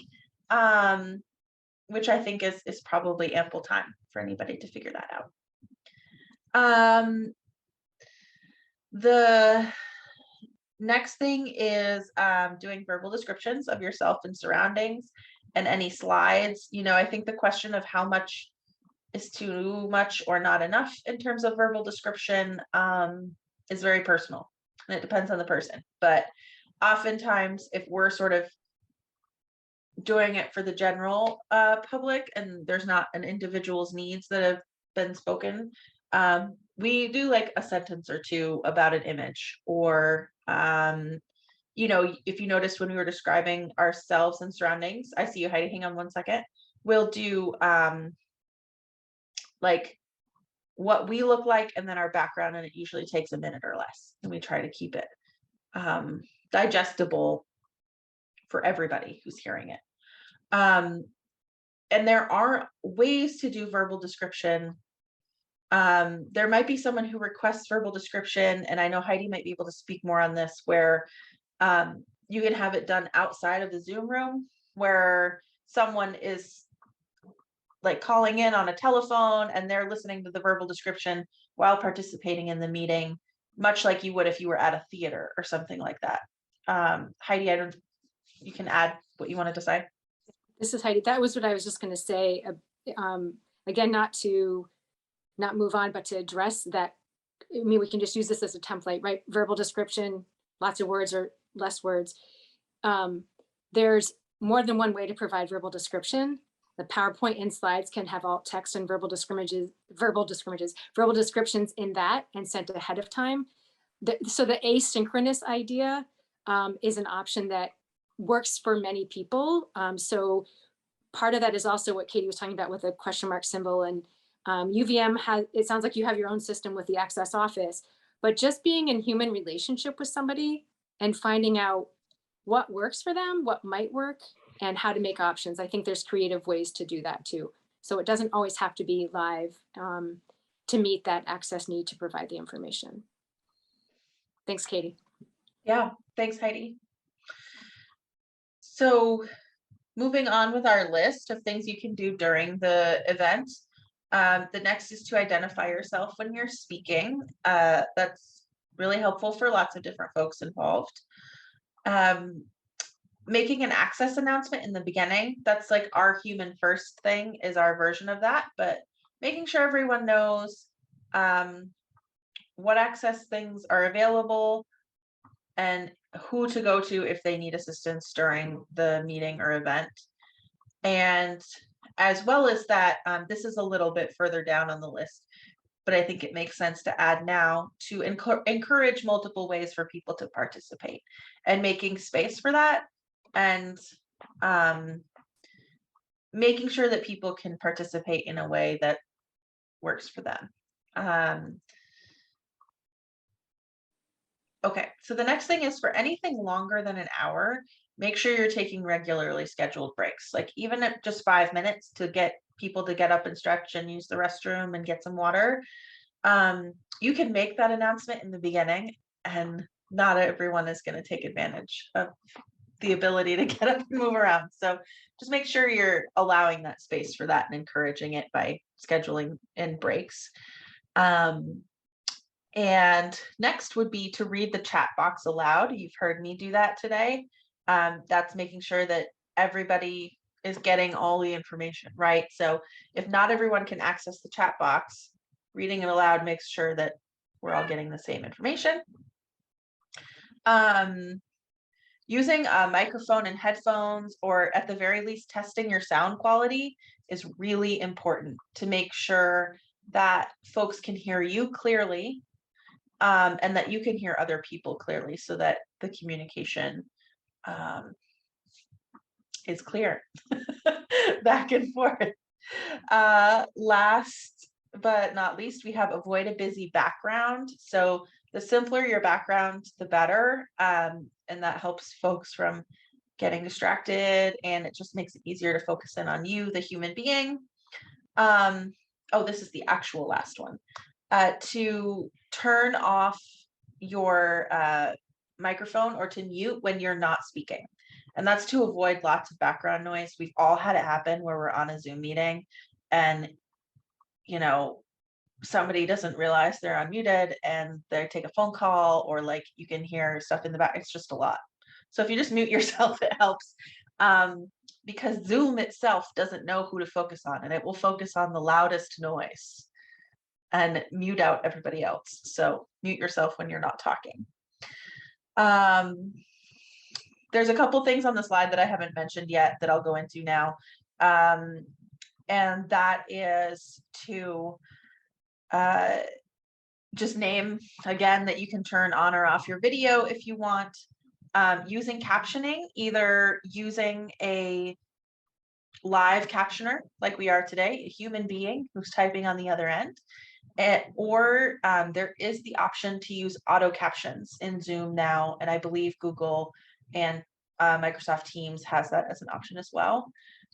which I think is probably ample time for anybody to figure that out. The next thing is doing verbal descriptions of yourself and surroundings and any slides. You know, I think the question of how much is too much or not enough in terms of verbal description is very personal, and it depends on the person. But oftentimes, if we're sort of doing it for the general public and there's not an individual's needs that have been spoken, we do like a sentence or two about an image, or you know, if you noticed when we were describing ourselves and surroundings, I see you, Heidi, hang on one second. We'll do like what we look like and then our background, and it usually takes a minute or less, and we try to keep it digestible for everybody who's hearing it. And there are ways to do verbal description. There might be someone who requests verbal description, and I know Heidi might be able to speak more on this, where you can have it done outside of the Zoom room, where someone is like calling in on a telephone and they're listening to the verbal description while participating in the meeting, much like you would if you were at a theater or something like that. Heidi, you can add what you wanted to say. This is Heidi. That was what I was just going to say. Again, not move on, but to address that. I mean, we can just use this as a template, right? Verbal description, lots of words or less words. There's more than one way to provide verbal description. The PowerPoint and slides can have alt text and verbal descriptions in that and sent ahead of time. So the asynchronous idea is an option that works for many people. So part of that is also what Katie was talking about with the question mark symbol, and UVM has, it sounds like you have your own system with the Access Office, but just being in human relationship with somebody and finding out what works for them, what might work, and how to make options. I think there's creative ways to do that too. So it doesn't always have to be live to meet that access need to provide the information. Thanks, Katie. Yeah, thanks, Heidi. So moving on with our list of things you can do during the event. The next is to identify yourself when you're speaking. That's really helpful for lots of different folks involved. Making an access announcement in the beginning, that's like our human first thing, is our version of that, but making sure everyone knows what access things are available and who to go to if they need assistance during the meeting or event. And as well as that, this is a little bit further down on the list, but I think it makes sense to add now, to encourage multiple ways for people to participate and making space for that, and making sure that people can participate in a way that works for them. Okay, so the next thing is, for anything longer than an hour, make sure you're taking regularly scheduled breaks, like even at just 5 minutes to get people to get up and stretch and use the restroom and get some water. You can make that announcement in the beginning, and not everyone is going to take advantage of the ability to get up and move around. So just make sure you're allowing that space for that and encouraging it by scheduling in breaks. And next would be to read the chat box aloud. You've heard me do that today. That's making sure that everybody is getting all the information, right? So if not everyone can access the chat box, reading it aloud makes sure that we're all getting the same information. Using a microphone and headphones, or at the very least testing your sound quality, is really important to make sure that folks can hear you clearly, and that you can hear other people clearly, so that the communication is clear back and forth. Last but not least, we have avoid a busy background. So the simpler your background, the better. And that helps folks from getting distracted, and it just makes it easier to focus in on you, the human being. Oh, this is the actual last one. To turn off your microphone or to mute when you're not speaking. And that's to avoid lots of background noise. We've all had it happen where we're on a Zoom meeting and, you know, somebody doesn't realize they're unmuted and they take a phone call, or like you can hear stuff in the back. It's just a lot. So if you just mute yourself, it helps, because Zoom itself doesn't know who to focus on, and it will focus on the loudest noise and mute out everybody else. So mute yourself when you're not talking. There's a couple things on the slide that I haven't mentioned yet that I'll go into now. And that is to just name again that you can turn on or off your video if you want. Using captioning, either using a live captioner like we are today, a human being who's typing on the other end, or there is the option to use auto captions in Zoom now, and I believe Google and Microsoft Teams has that as an option as well.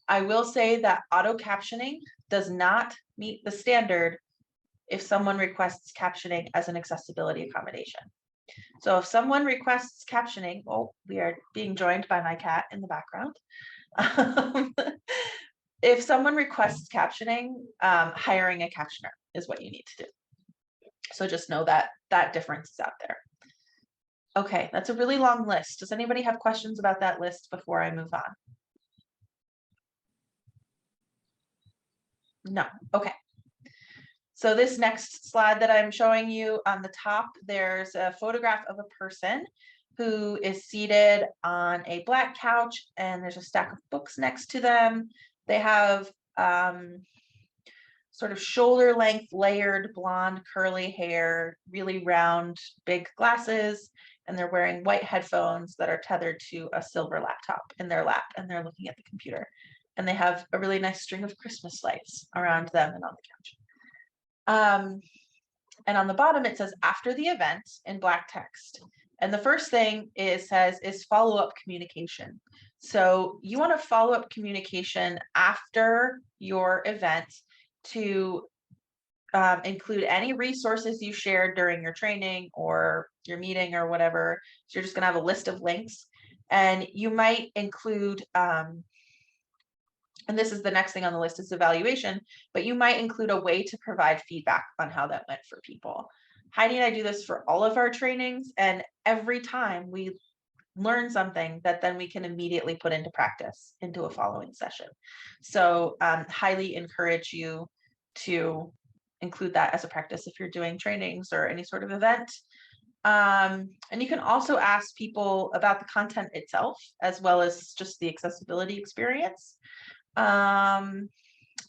I will say that auto captioning does not meet the standard if someone requests captioning as an accessibility accommodation. So if someone requests captioning, oh, we are being joined by my cat in the background. If someone requests captioning, hiring a captioner is what you need to do. So just know that that difference is out there. Okay, that's a really long list. Does anybody have questions about that list before I move on? No, okay. So this next slide that I'm showing you, on the top, there's a photograph of a person who is seated on a black couch, and there's a stack of books next to them. They have sort of shoulder length, layered, blonde, curly hair, really round, big glasses, and they're wearing white headphones that are tethered to a silver laptop in their lap, and they're looking at the computer. And they have a really nice string of Christmas lights around them and on the couch. And on the bottom, it says after the event in black text. And the first thing it says is follow-up communication. So you want to follow up communication after your event to include any resources you shared during your training or your meeting or whatever. So you're just going to have a list of links, and you might include, and this is the next thing on the list is evaluation, but you might include a way to provide feedback on how that went for people. Heidi and I do this for all of our trainings, and every time we learn something that then we can immediately put into practice into a following session. So highly encourage you to include that as a practice if you're doing trainings or any sort of event. And you can also ask people about the content itself, as well as just the accessibility experience. And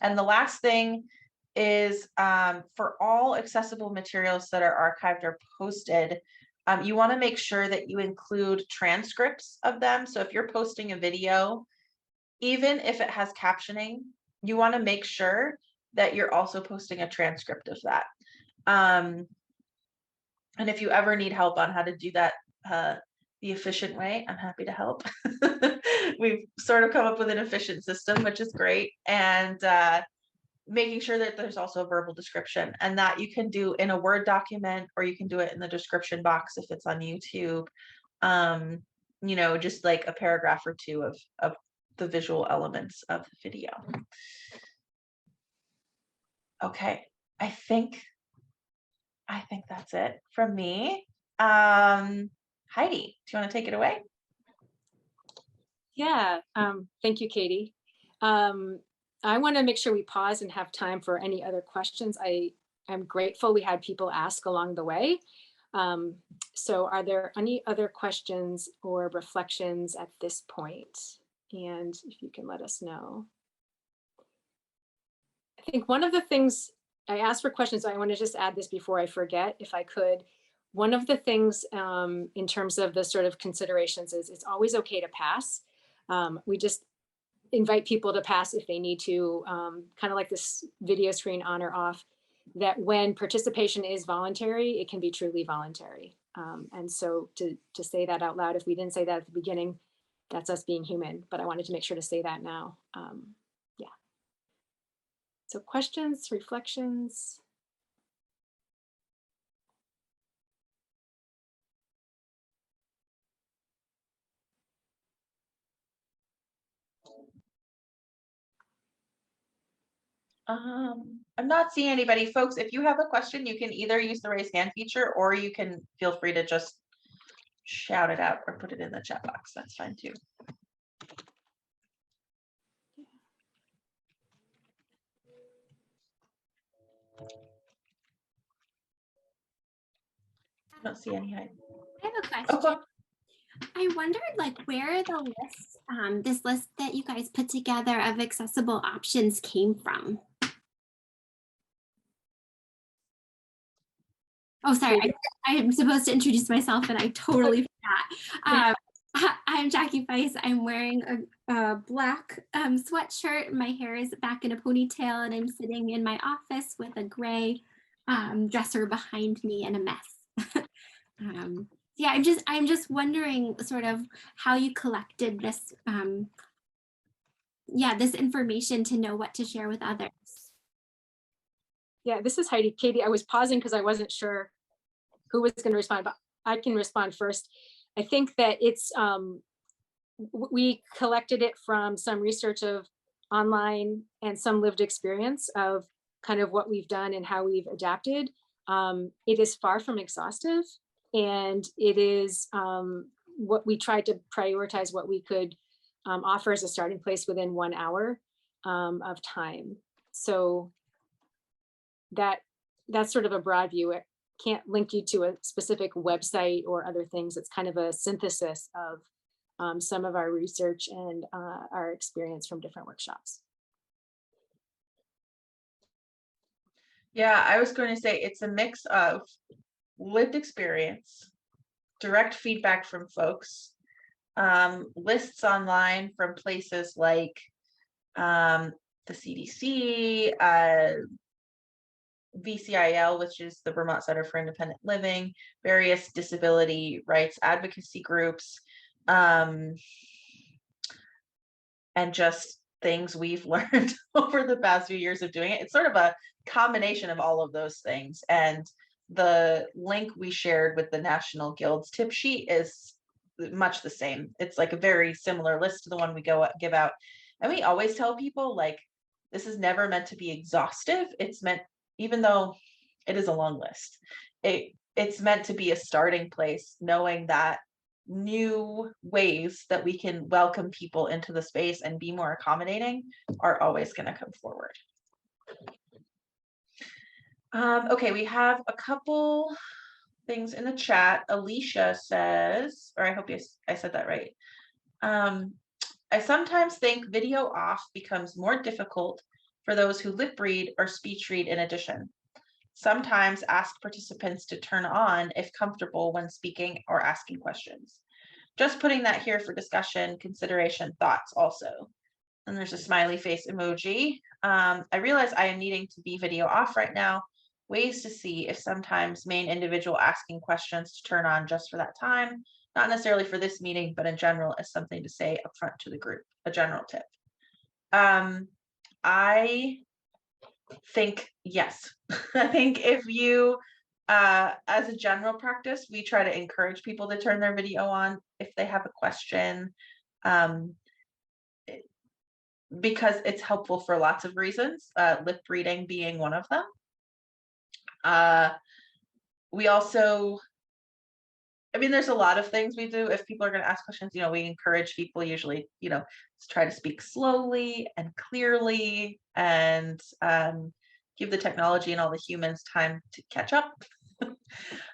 the last thing is for all accessible materials that are archived or posted, you want to make sure that you include transcripts of them. So if you're posting a video, even if it has captioning, you want to make sure that you're also posting a transcript of that. And if you ever need help on how to do that the efficient way, I'm happy to help. We've sort of come up with an efficient system, which is great. And making sure that there's also a verbal description, and that you can do in a Word document, or you can do it in the description box if it's on YouTube. You know, just like a paragraph or two of the visual elements of the video. Okay, I think that's it from me. Heidi, do you want to take it away? Yeah, thank you, Katie. I want to make sure we pause and have time for any other questions. I'm grateful we had people ask along the way. So are there any other questions or reflections at this point? And if you can let us know. I think one of the things I asked for questions, I want to just add this before I forget, if I could. One of the things in terms of the sort of considerations is it's always okay to pass. We just invite people to pass if they need to, kind of like this video screen on or off, that when participation is voluntary, it can be truly voluntary. And so to say that out loud, if we didn't say that at the beginning, that's us being human, but I wanted to make sure to say that now. Yeah. So questions, reflections? I'm not seeing anybody. Folks, if you have a question, you can either use the raise hand feature, or you can feel free to just shout it out or put it in the chat box. That's fine too. I don't see any. I have a question. Okay. I wondered, like, where the list, this list that you guys put together of accessible options came from. Oh, sorry, I'm supposed to introduce myself and I totally forgot. I'm Jackie Feiss. I'm wearing a black sweatshirt. My hair is back in a ponytail, and I'm sitting in my office with a gray dresser behind me and a mess. Yeah, I'm just wondering sort of how you collected this, this information to know what to share with others. Yeah, this is Heidi. Katie, I was pausing because I wasn't sure who was going to respond, but I can respond first. I think that it's, we collected it from some research of online and some lived experience of kind of what we've done and how we've adapted. It is far from exhaustive, and it is what we tried to prioritize what we could offer as a starting place within 1 hour of time. So that's sort of a broad view. It can't link you to a specific website or other things. It's kind of a synthesis of some of our research and our experience from different workshops. Yeah, I was going to say it's a mix of lived experience, direct feedback from folks, lists online from places like the CDC, VCIL, which is the Vermont Center for Independent Living, various disability rights advocacy groups, and just things we've learned over the past few years of doing it. It's sort of a combination of all of those things. And the link we shared with the National Guild's tip sheet is much the same. It's like a very similar list to the one we give out. And we always tell people, like, this is never meant to be exhaustive. It's meant, even though it is a long list, it's meant to be a starting place, knowing that new ways that we can welcome people into the space and be more accommodating are always going to come forward. Okay, we have a couple things in the chat. Alicia says, or I hope I said that right. I sometimes think video off becomes more difficult for those who lip read or speech read in addition. Sometimes ask participants to turn on if comfortable when speaking or asking questions. Just putting that here for discussion, consideration, thoughts also. And there's a smiley face emoji. I realize I am needing to be video off right now. Ways to see if sometimes main individual asking questions to turn on just for that time, not necessarily for this meeting, but in general as something to say up front to the group, a general tip. I think yes. I think if you, as a general practice, we try to encourage people to turn their video on if they have a question, because it's helpful for lots of reasons, lip reading being one of them. We also, I mean, there's a lot of things we do. If people are going to ask questions, we encourage people usually, to try to speak slowly and clearly and give the technology and all the humans time to catch up.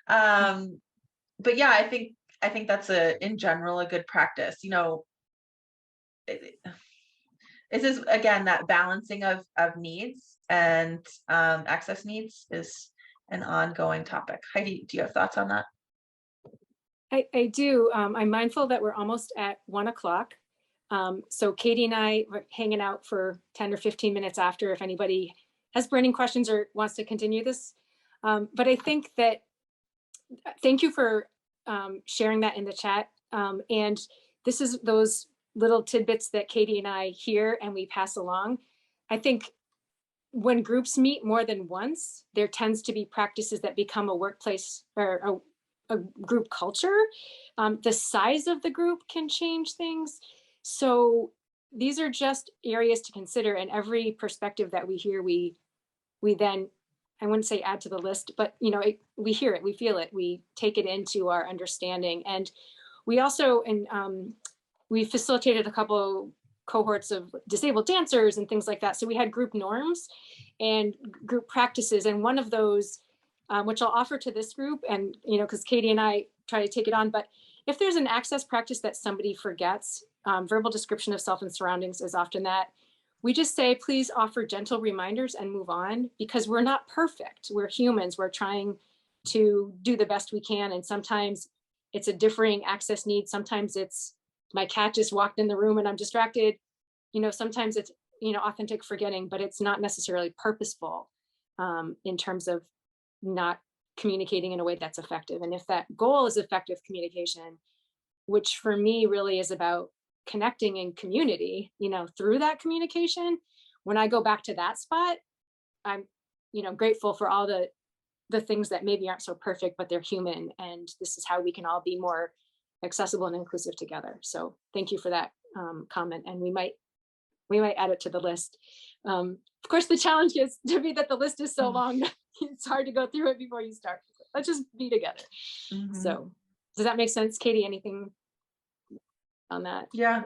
But yeah, I think that's in general a good practice. This is again that balancing of needs and access needs is an ongoing topic. Heidi, do you have thoughts on that? I do. I'm mindful that we're almost at 1 o'clock. So Katie and I are hanging out for 10 or 15 minutes after if anybody has burning questions or wants to continue this. But I think that, thank you for sharing that in the chat. And this is those little tidbits that Katie and I hear and we pass along. I think when groups meet more than once, there tends to be practices that become a workplace or a group culture. The size of the group can change things. So these are just areas to consider, and every perspective that we hear, we then, I wouldn't say add to the list, but we hear it, we feel it, we take it into our understanding. And we also, we facilitated a couple cohorts of disabled dancers and things like that. So we had group norms and group practices. And one of those, which I'll offer to this group, and because Katie and I try to take it on, but if there's an access practice that somebody forgets, verbal description of self and surroundings is often that. We just say, please offer gentle reminders and move on, because we're not perfect. We're humans. We're trying to do the best we can. And sometimes it's a differing access need. Sometimes it's my cat just walked in the room and I'm distracted. Sometimes it's, authentic forgetting, but it's not necessarily purposeful in terms of not communicating in a way that's effective. And if that goal is effective communication, which for me really is about connecting in community, through that communication, when I go back to that spot, I'm, grateful for all the things that maybe aren't so perfect, but they're human. And this is how we can all be more accessible and inclusive together. So thank you for that comment. And we might add it to the list. Of course, the challenge is to be that the list is so long that it's hard to go through it before you start. Let's just be together. Mm-hmm. So does that make sense? Katie, anything on that? Yeah.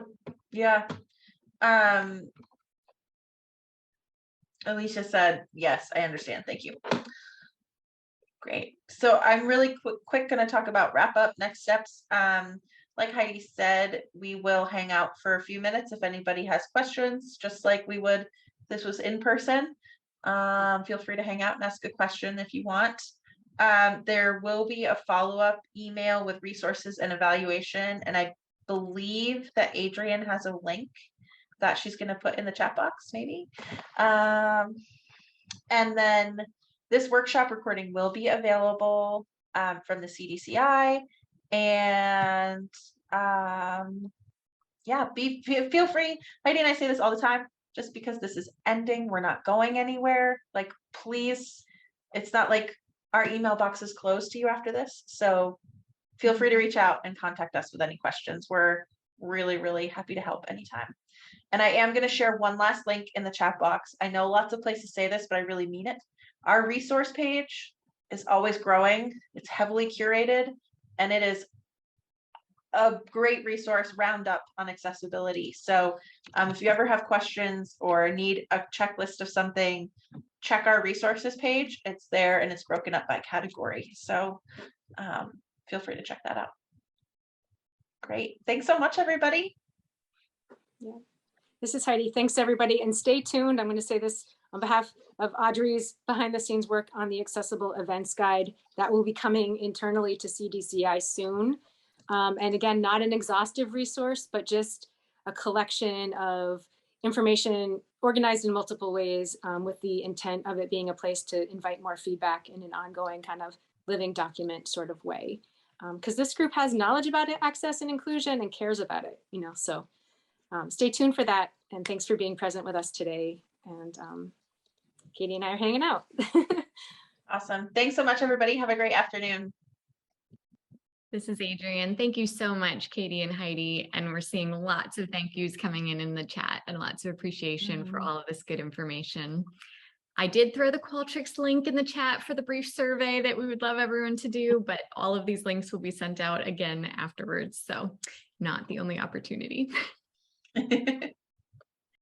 Alicia said, yes, I understand. Thank you. Great. So I'm really quick going to talk about wrap up next steps. Like Heidi said, we will hang out for a few minutes if anybody has questions, just like we would if this was in person. Feel free to hang out and ask a question if you want. There will be a follow-up email with resources and evaluation, and I believe that Adrienne has a link that she's going to put in the chat box, maybe. And then This workshop recording will be available from the CDCI, and yeah, feel free. Heidi and I say this all the time. Just because this is ending, we're not going anywhere. Like, please, it's not like our email box is closed to you after this. So feel free to reach out and contact us with any questions. We're really, really happy to help anytime. And I am going to share one last link in the chat box. I know lots of places say this, but I really mean it. Our resource page is always growing. It's heavily curated, and it is a great resource roundup on accessibility. So if you ever have questions or need a checklist of something, check our resources page. It's there and it's broken up by category. So feel free to check that out. Great. Thanks so much, everybody. Yeah. This is Heidi. Thanks, everybody. And stay tuned. I'm going to say this on behalf of Audrey's behind the scenes work on the accessible events guide that will be coming internally to CDCI soon. And again, not an exhaustive resource, but just a collection of information organized in multiple ways with the intent of it being a place to invite more feedback in an ongoing kind of living document sort of way. Because this group has knowledge about access and inclusion and cares about it, you know, so stay tuned for that. And thanks for being present with us today. And Katie and I are hanging out. Awesome. Thanks so much, everybody. Have a great afternoon. This is Adrienne. Thank you so much, Katie and Heidi. And we're seeing lots of thank yous coming in the chat and lots of appreciation for all of this good information. I did throw the Qualtrics link in the chat for the brief survey that we would love everyone to do, but all of these links will be sent out again afterwards. So not the only opportunity.